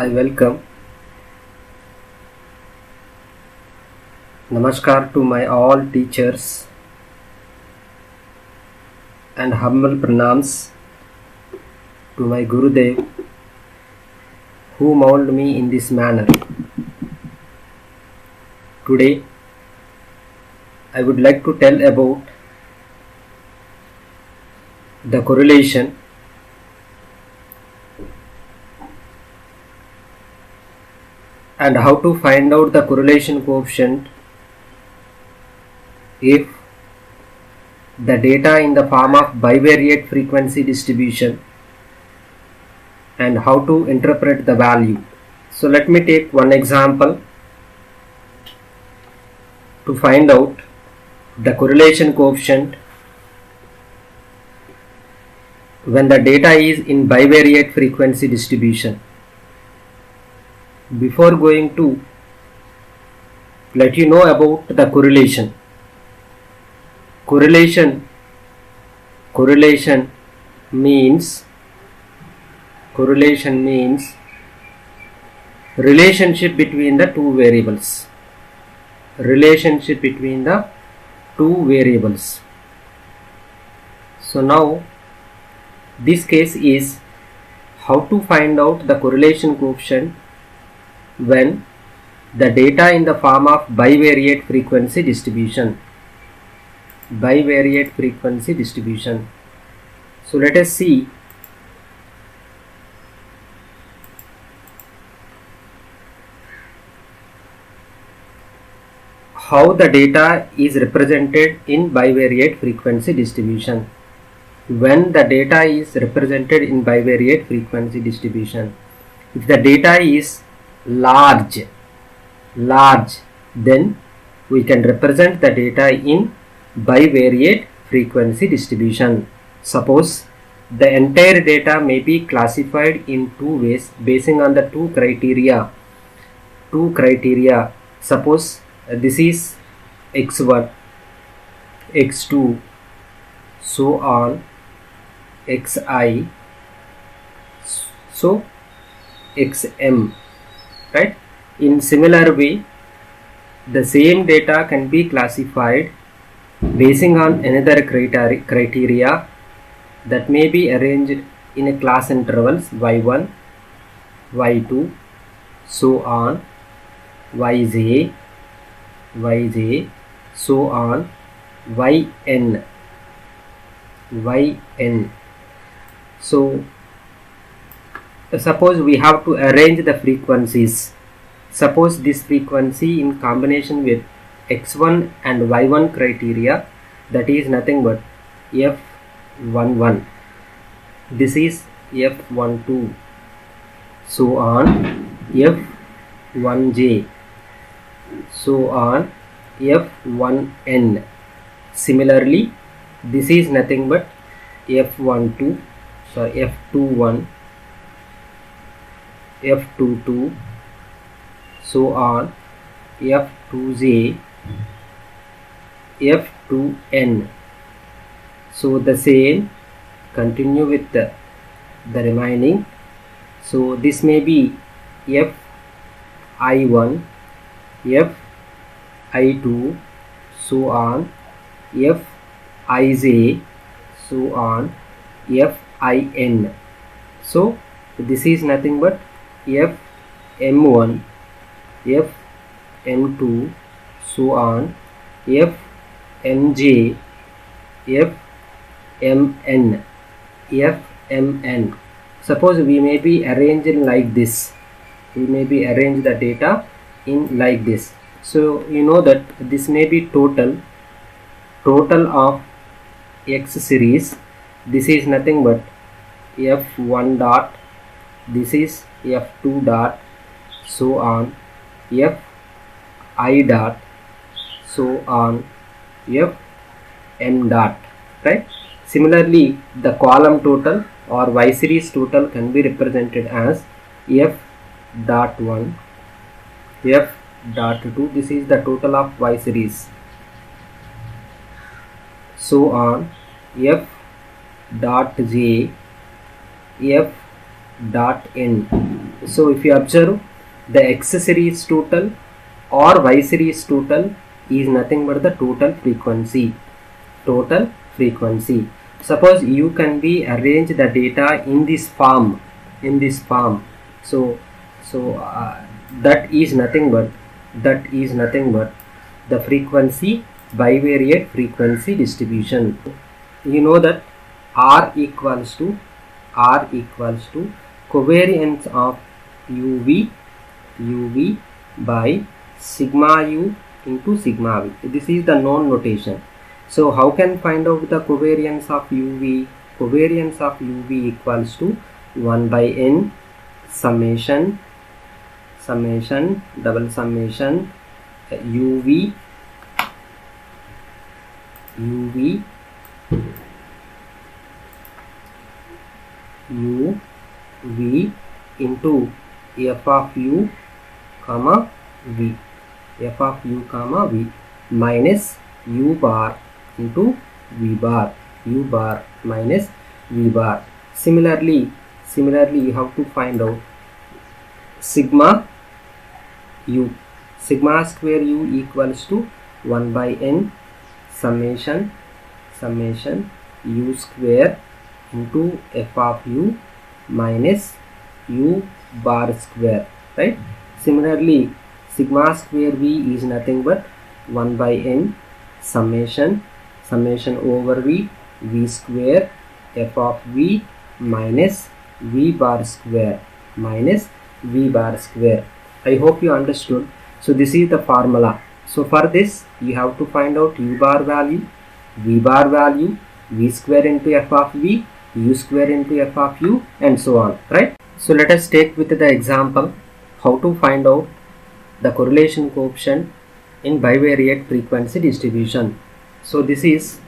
I welcome Namaskar to my all teachers and humble pranams to my Gurudev who molded me in this manner. Today I would like to tell about the correlation and how to find out the correlation coefficient if the data in the form of bivariate frequency distribution and how to interpret the value. So let me take one example to find out the correlation coefficient when the data is in bivariate frequency distribution. Before going to let you know about the correlation. Correlation means relationship between the two variables. So now this case is how to find out the correlation coefficient when the data in the form of bivariate frequency distribution. So let us see how the data is represented in bivariate frequency distribution. When the data is represented in bivariate frequency distribution, if the data is large, then we can represent the data in bivariate frequency distribution. Suppose the entire data may be classified in two ways basing on the two criteria. Suppose this is x1, x2, so on, xi, so xm, right? In similar way, the same data can be classified basing on another criteria that may be arranged in a class intervals y1, y2, so on, yj, so on, yn. So suppose we have to arrange the frequencies. Suppose this frequency in combination with x1 and y1 criteria, that is nothing but f11, this is f12, so on f1j, so on f1n. Similarly, this is nothing but f21, f22, so on f2j, f2n. So the same continue with the remaining. So this may be fi1, fi2, so on fij, so on fin. So this is nothing but fm1, fm2, so on fmj, fmn. Suppose we may be arranging like this. We may be arrange the data in like this. So you know that this may be total of x series. This is nothing but f1 dot, this is f2 dot, so on fi dot, so on fm dot, right? Similarly, the column total or y series total can be represented as f dot 1, f dot 2, this is the total of y series, so on f dot j, f dot n. So if you observe, the X series total or Y series total is nothing but the total frequency. Total frequency. Suppose you can be arrange the data in this form. So that is nothing but the frequency bivariate frequency distribution. You know that R equals to covariance of UV by sigma U into sigma V. This is the known notation. So how can find out the covariance of UV? Covariance of UV equals to 1 by n summation double summation UV into f of u comma v minus u bar into v bar minus v bar. Similarly you have to find out sigma square u equals to 1 by n summation u square into f of u minus u bar square, right? Similarly, sigma square v is nothing but 1 by n summation over v square f of v minus v bar square I hope you understood. So this is the formula. So for this you have to find out u bar value, v bar value, v square into f of v, u square into f of u, and so on, right? So let us take with the example how to find out the correlation coefficient in bivariate frequency distribution. So these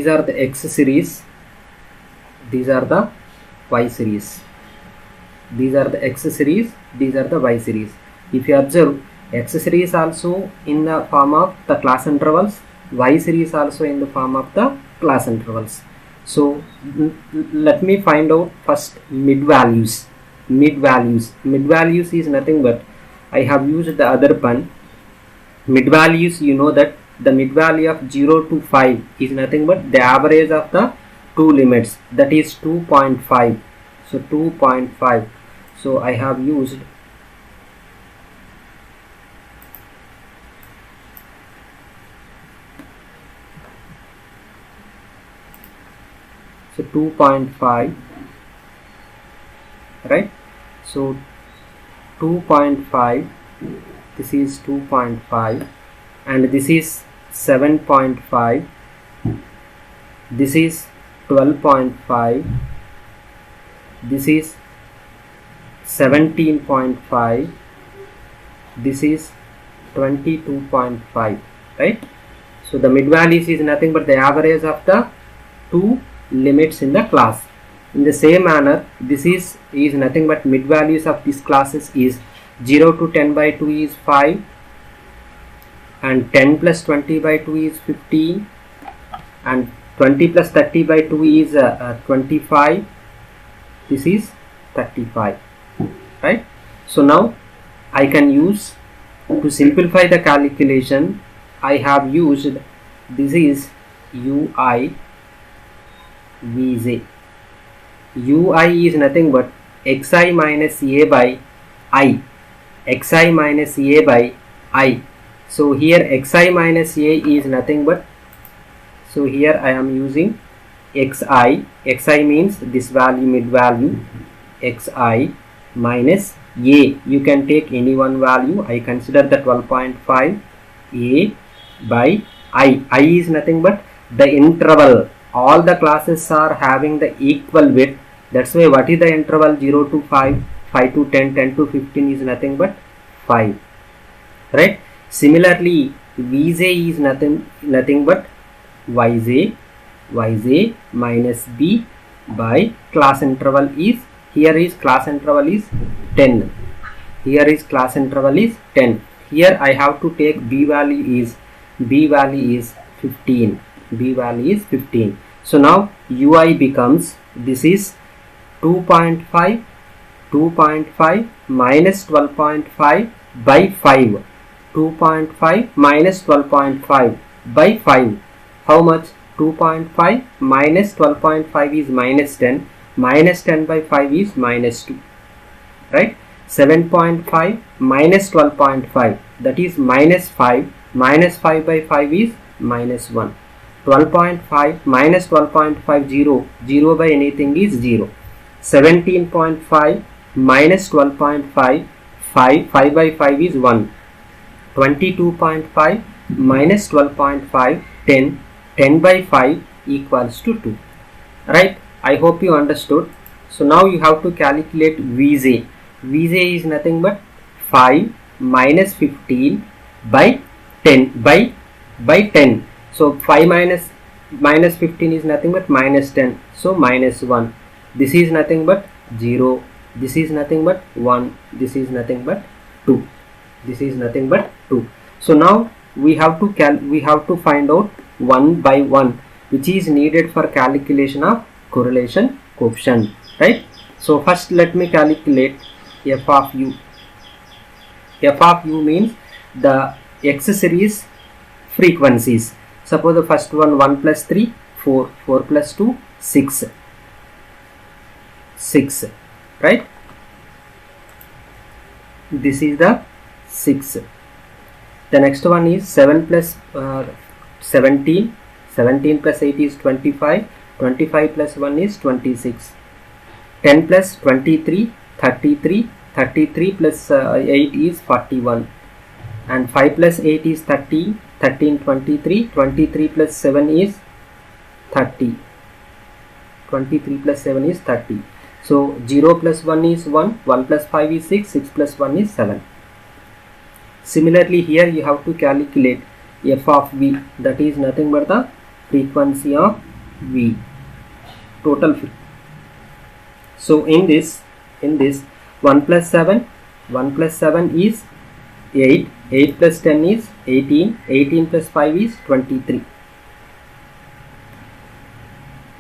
are the X series, these are the Y series. These are the X series, these are the Y series. If you observe, X series also in the form of the class intervals, Y series also in the form of the class intervals. So let me find out first mid values. Mid values is nothing but, I have used the other pun. Mid values, you know that the mid value of 0 to 5 is nothing but the average of the two limits, that is 2.5. So 2.5. So I have used so 2.5, right? So 2.5, this is 2.5, and this is 7.5, this is 12.5, this is 17.5, this is 22.5, right? So the mid values is nothing but the average of the two limits in the class. In the same manner, this is nothing but mid values of these classes is 0 to 10 by 2 is 5, and 10 plus 20 by 2 is 15, and 20 plus 30 by 2 is 25. This is 35, right? So now I can use, to simplify the calculation, I have used, this is UI Vj. UI is nothing but xi minus a by I. Xi minus a by I. So here xi minus a is nothing but, so here I am using xi. Xi means this value, mid value, xi minus a. You can take any one value. I consider the 12.5 a by I. I is nothing but the interval. All the classes are having the equal width. That's why what is the interval 0 to 5, 5 to 10, 10 to 15 is nothing but 5, right? Similarly, Vj is nothing but yj minus b by class interval is, here is class interval is 10. Here is class interval is 10. Here I have to take b value is 15. B value is 15. So now ui becomes, this is 2.5 2.5 minus 12.5 by 5. 2.5 minus 12.5 by 5. How much? 2.5 minus 12.5 is minus 10. Minus 10 by 5 is minus 2. Right? 7.5 minus 12.5, that is minus 5. Minus 5 by 5 is minus 1. 12.5 minus 12.5, 0. 0 by anything is 0. 17.5 minus 12.5, 5 by 5 is 1. 22.5 minus 12.5, 10. 10 by 5 equals to 2. Right? I hope you understood. So now you have to calculate Vj. Vj is nothing but 5 minus 15 by 10 by 10. So 5 minus 15 is nothing but minus 10. So minus 1. This is nothing but 0. This is nothing but 1. This is nothing but 2. This is nothing but 2. So now we have to find out one by one, which is needed for calculation of correlation coefficient. Right? So first let me calculate f of u. F of u means the X series frequencies. Suppose the first one 1 plus 3, 4, 4 plus 2, 6. 6. Right? This is the 6. The next one is 7 plus 17. 17 plus 8 is 25. 25 plus 1 is 26. 10 plus 23, 33. 33 plus 8 is 41. And 5 plus 8 is 13. 13, 23. 23 plus 7 is 30. 23 plus 7 is 30. So 0 plus 1 is 1. 1 plus 5 is 6. 6 plus 1 is 7. Similarly, here you have to calculate f of v, that is nothing but the frequency of v, total frequency. So in this 1 plus 7 is 8. 8 plus 10 is 18. 18 plus 5 is 23.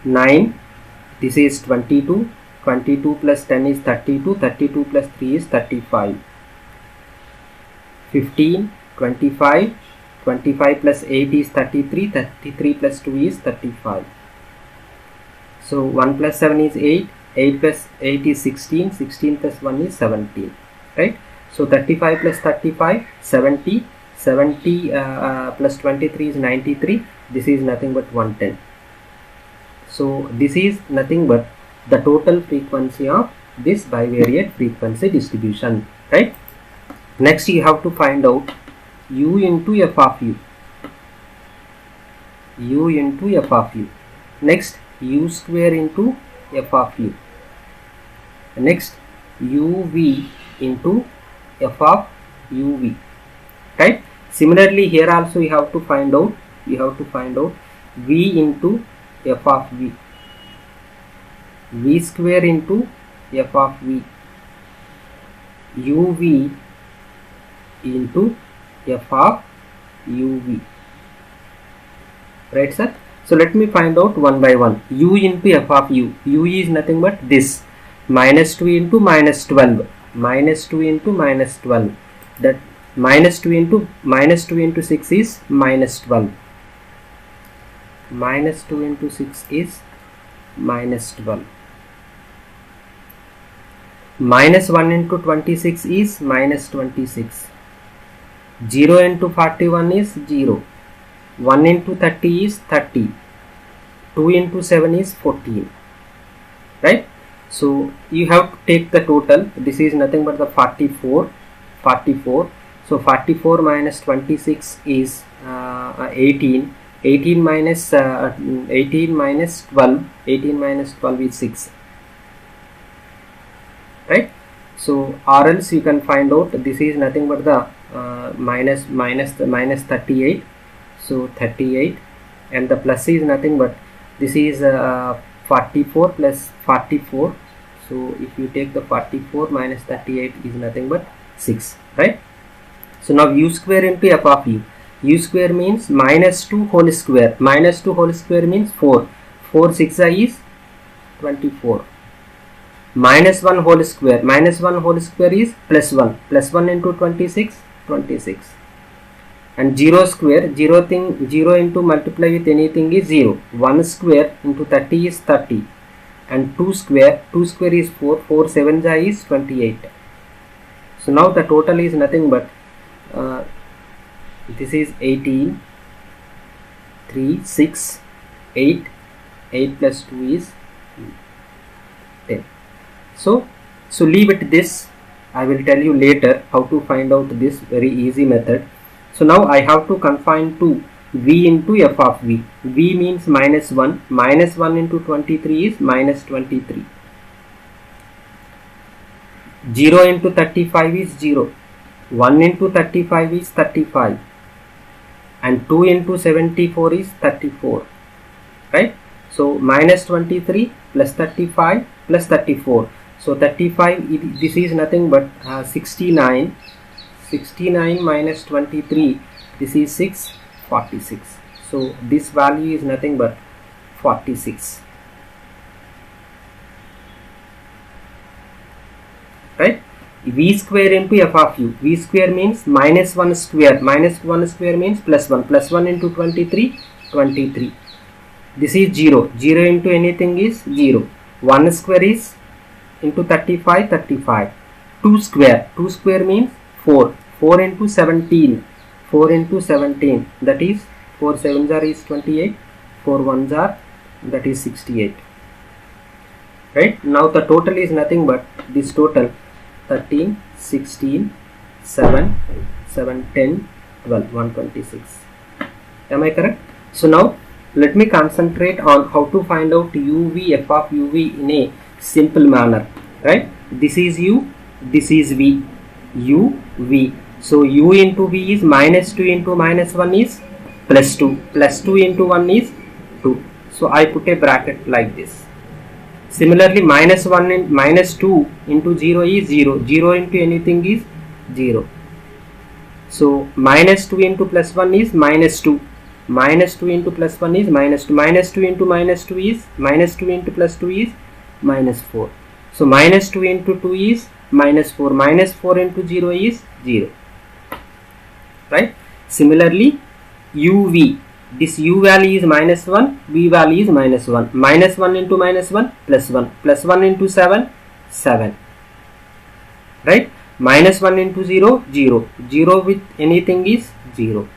9. This is 22. 22 plus 10 is 32. 32 plus 3 is 35. 15. 25. 25 plus 8 is 33. 33 plus 2 is 35. So 1 plus 7 is 8. 8 plus 8 is 16. 16 plus 1 is 17. Right? So 35 plus 35, 70. 70 plus 23 is 93. This is nothing but 110. So this is nothing but the total frequency of this bivariate frequency distribution. Right? Next you have to find out u into f of u. U into f of u. Next u square into f of u. Next uv into f of uv. Right? Similarly, here also you have to find out v into f of v. V square into f of v. uv into f of uv. Right, sir? So let me find out one by one. U into f of u. U is nothing but this. Minus 2 into minus 12. Minus 2 into minus 12. That minus 2 into 6 is minus 12. Minus 2 into 6 is minus 12. Minus 1 into 26 is minus 26. 0 into 41 is 0. 1 into 30 is 30. 2 into 7 is 14. Right? So you have to take the total. This is nothing but the 44. So 44 minus 26 is 18. 18 minus 12. 18 minus 12 is 6. Right? So or else you can find out this is nothing but the minus 38. So 38, and the plus is nothing but this is 44 plus 44. So if you take the 44 minus 38 is nothing but 6. Right? So now u square into f of u. U square means minus 2 whole square. Minus 2 whole square means 4. 4 6 is 24. minus 1 whole square. Minus 1 whole square is plus 1. Plus 1 into 26, 26. And 0 square, 0 into multiply with anything is 0. 1 square into 30 is 30. And 2 square is 4. 4 7 is 28. So now the total is nothing but this is 18, 3, 6, 8. 8 plus 2 is 10. So leave it this. I will tell you later how to find out this very easy method. So now I have to confine to v into f of v. V means minus 1. Minus 1 into 23 is minus 23. 0 into 35 is 0. 1 into 35 is 35. And 2 into 74 is 34. Right? So minus 23 plus 35 plus 34. So 35, this is nothing but 69. 69 minus 23, this is 6, 46. So this value is nothing but 46. Right? V square into f of u. V square means minus 1 square. Minus 1 square means plus 1. Plus 1 into 23, 23. This is 0. 0 into anything is 0. 1 square is into 35, 35. 2 square. 2 square means 4. 4 into 17. 4 into 17. That is 4 7s are is 28. 4 1s are, that is 68. Right? Now the total is nothing but this total 13, 16, 7, 7, 10, 12, 126. Am I correct? So now let me concentrate on how to find out uv, f of uv in a simple manner. Right? This is u, this is v. U, v. So u into v is minus 2 into minus 1 is plus 2. Plus 2 into 1 is 2. So I put a bracket like this. Similarly, minus 1 and minus 2 into 0 is 0. 0 into anything is 0. So minus 2 into plus 1 is minus 2. Minus 2 into plus 1 is minus 2. Minus 2 into minus 2 is minus 2 into plus 2 is minus 4. So minus 2 into 2 is minus 4. Minus 4 into 0 is 0. Right? Similarly, uv. This u value is minus 1, v value is minus 1. Minus 1 into minus 1, plus 1. Plus 1 into 7, 7. Right? Minus 1 into 0, 0. 0 with anything is 0.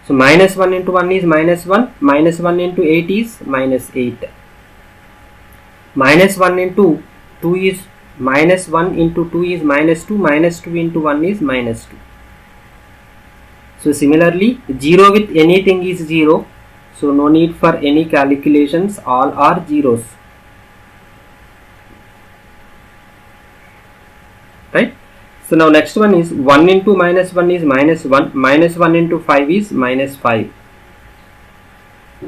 So minus 1 into 1 is minus 1. Minus 1 into 8 is minus 8. Minus 1 into 2 is minus 1 into 2 is minus 2. Minus 2 into 1 is minus 2. So similarly, 0 with anything is 0. So no need for any calculations. All are zeros. Right? So now next one is 1 into minus 1 is minus 1. Minus 1 into 5 is minus 5.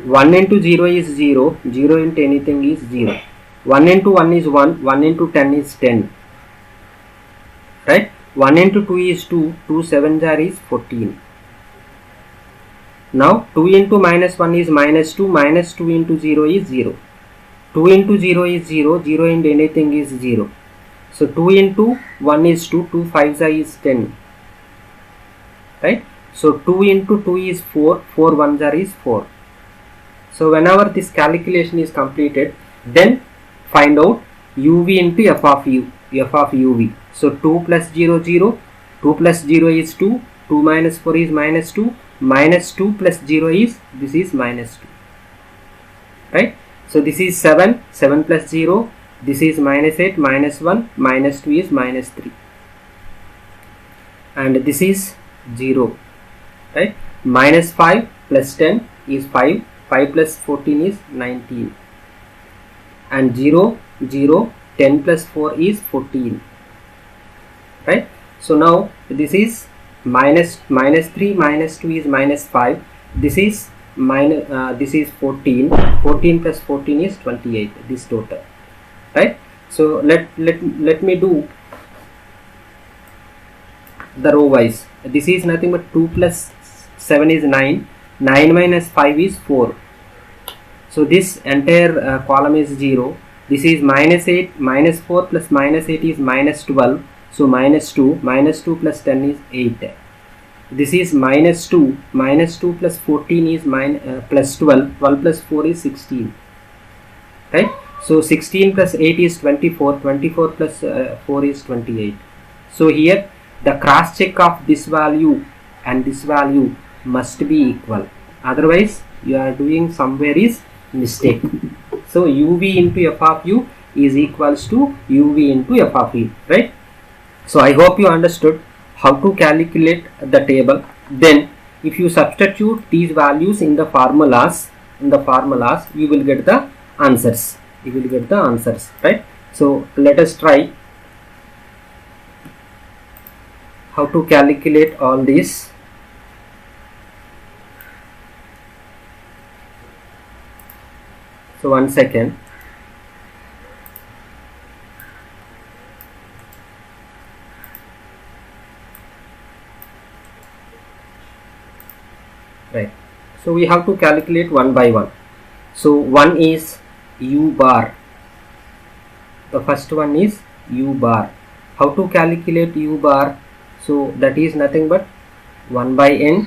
1 into 0 is 0. 0 into anything is 0. 1 into 1 is 1. 1 into 10 is 10. Right? 1 into 2 is 2. 2 7s are is 14. Now 2 into minus 1 is minus 2. Minus 2 into 0 is 0. 2 into 0 is 0. 0 into anything is 0. So 2 into 1 is 2. 2 5s is 10. Right? So 2 into 2 is 4. 4 1s are is 4. So whenever this calculation is completed, then find out uv into f of u, f of uv. So 2 plus 0 0. 2 plus 0 is 2. 2 minus 4 is minus 2. Minus 2 plus 0 is, this is minus 2. Right? So this is 7. 7 plus 0. This is minus 8. Minus 1. Minus 2 is minus 3. And this is 0. Right? Minus 5 plus 10 is 5. 5 plus 14 is 19. And 0, 0. 10 plus 4 is 14. Right? So now this is minus 3 minus 2 is minus 5. This is minus this is 14. 14 plus 14 is 28. This total. Right? So let me do the row wise. This is nothing but 2 plus 7 is 9. 9 minus 5 is 4. So this entire column is 0. This is minus 8, minus 4 plus minus 8 is minus 12. So minus 2, minus 2 plus 10 is 8. This is minus 2, minus 2 plus 14 is plus 12, 12 plus 4 is 16, right? So 16 plus 8 is 24, 24 plus 4 is 28. So here the cross check of this value and this value must be equal, otherwise you are doing somewhere is mistake. So uv into f of u is equals to uv into f of v, right? So I hope you understood how to calculate the table. Then if you substitute these values in the formulas, you will get the answers. Right? So let us try how to calculate all these. So 1 second. Right, so we have to calculate one by one. So one is u bar. The first one is u bar. How to calculate u bar? So that is nothing but 1 by n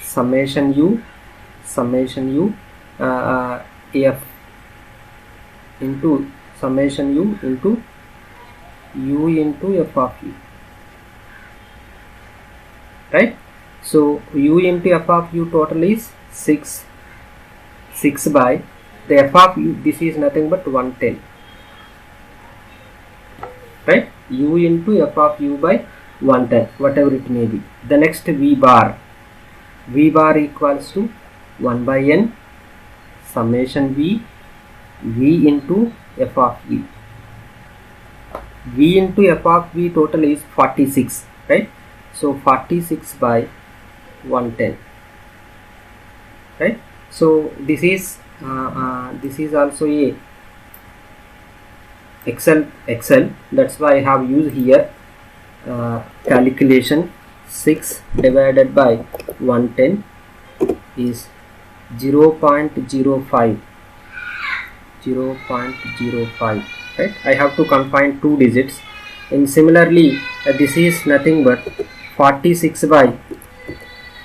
summation u f into summation u into f of u. Right, so u into f of u total is 6 by the f of u, this is nothing but 110, right? U into f of u by 110, whatever it may be. The next v bar equals to 1 by n summation v into f of v. V into f of v total is 46, right? So 46 by 110, right? So this is also a Excel. That's why I have used here calculation. 6 divided by 110 is 0.05. Right? I have to confine 2 digits. And similarly, this is nothing but 46 by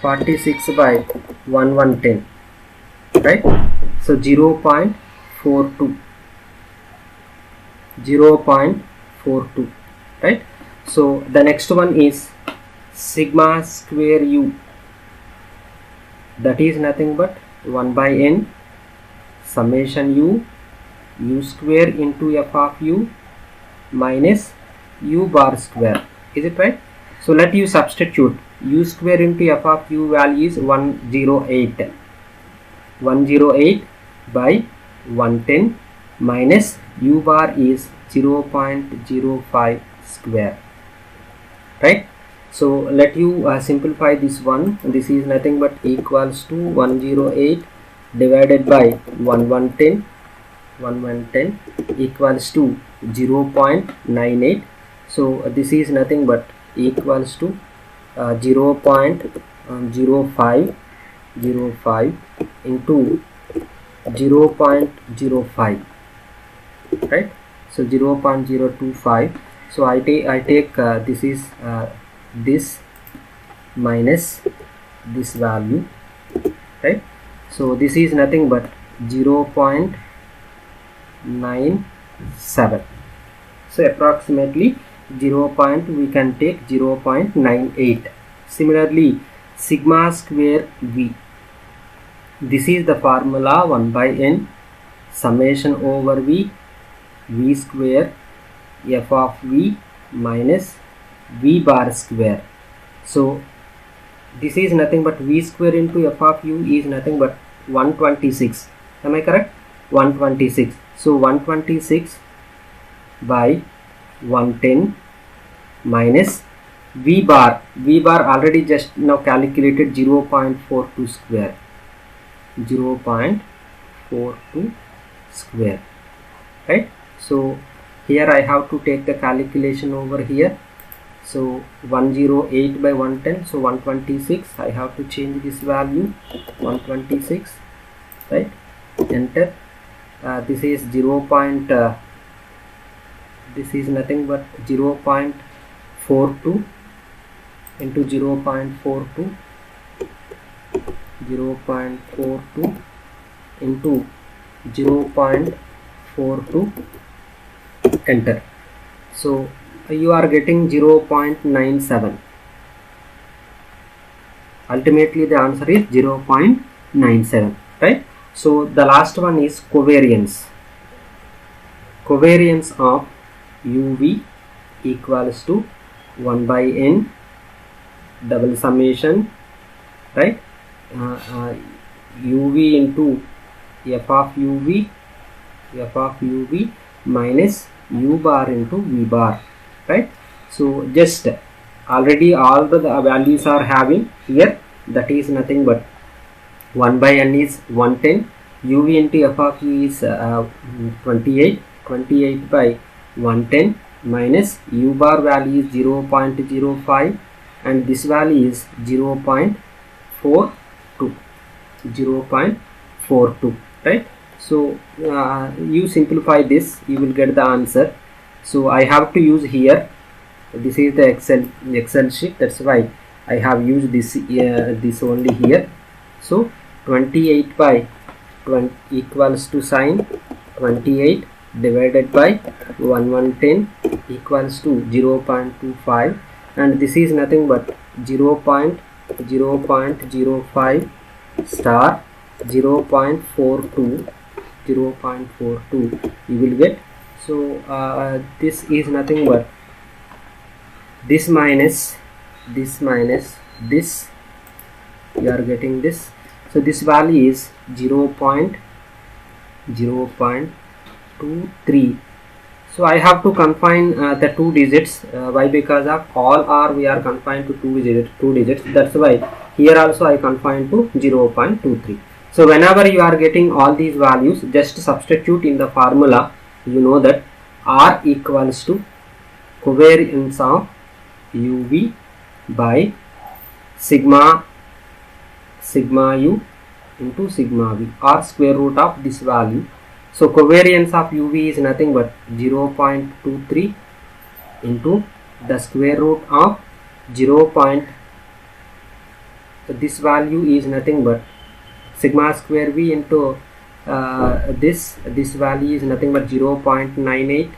1110, right? So 0.42, right? So the next one is sigma square u, that is nothing but 1 by n summation u square into f of u minus u bar square. Is it right? So let you substitute u square into f of u value is 108 by 110 minus u bar is 0.05 square, right? So let you simplify this one. This is nothing but equals to 108 divided by 110 equals to 0.98. So this is nothing but equals to 0.05 into 0.05, right? So 0.025. So I take this is this minus this value, right? So this is nothing but 0.97. So approximately we can take 0.98. Similarly, sigma square v, this is the formula 1 by n summation over v square f of v minus v bar square. So this is nothing but v square into f of u is nothing but 126. Am I correct? 126. So 126 by 110 minus v bar already just now calculated 0.42 square, right? So here I have to take the calculation over here. So 108 by 110, so 126. I have to change this value 126, right? enter. This is 0. This is nothing but 0.42 into 0.42, 0.42 into 0.42, enter. So you are getting 0.97. Ultimately the answer is 0.97, right? So the last one is covariance. Covariance of UV equals to 1 by n double summation, right? UV into f of UV minus u bar into v bar, right? So just already all the values are having here, that is nothing but 1 by n is 110, uv into f of u is 28 by 110 minus u bar value is 0.05 and this value is 0.42, right? So you simplify this, you will get the answer. So I have to use here, this is the Excel sheet, that's why I have used this this only here. So 28 by 20 equals to sine 28 divided by 110 equals to 0.25, and this is nothing but 0.05 star 0.42 you will get. So this is nothing but this minus this, you are getting this. So this value is 0.23. So I have to confine the 2 digits. Why? Because of all R we are confined to 2 digits. That's why here also I confine to 0.23. So whenever you are getting all these values, just substitute in the formula. You know that R equals to covariance of UV by sigma u into sigma v, or square root of this value. So covariance of UV is nothing but 0.23 into the square root of 0. This value is nothing but sigma square v into this value is nothing but 0.98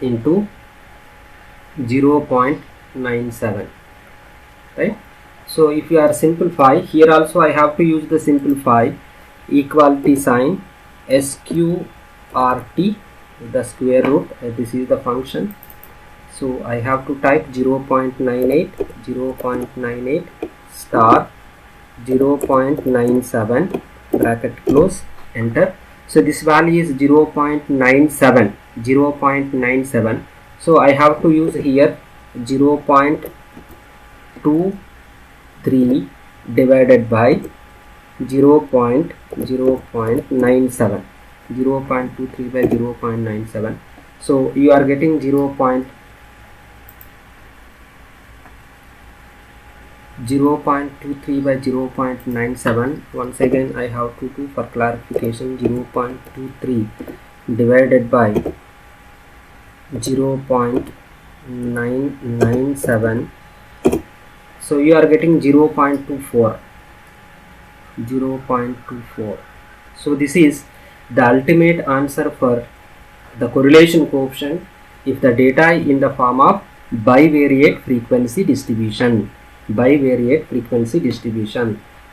into 0.97, right? So if you are simplify, here also I have to use the simplify equality sign, SQRT, the square root, this is the function. So I have to type 0.98 star 0.97 bracket close, enter. So this value is 0.97. So I have to use here 0.23 divided by 0.97, 0.23 by 0.97. So you are getting 0.23 by 0.97. Once again I have to do for clarification, 0.23 divided by 0.997. So you are getting 0.24. So this is the ultimate answer for the correlation coefficient if the data in the form of bivariate frequency distribution,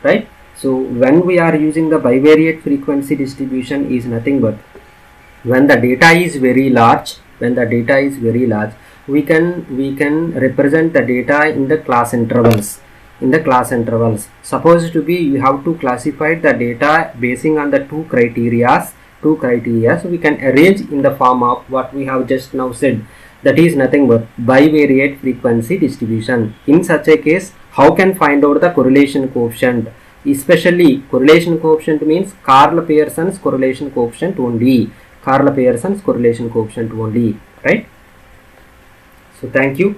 right? So when we are using the bivariate frequency distribution is nothing but when the data is very large, we can represent the data in the class intervals. Suppose to be you have to classify the data basing on the two criteria, so we can arrange in the form of what we have just now said, that is nothing but bivariate frequency distribution. In such a case, how can find out the correlation coefficient? Especially correlation coefficient means Karl-Pearson's correlation coefficient only, right? So thank you.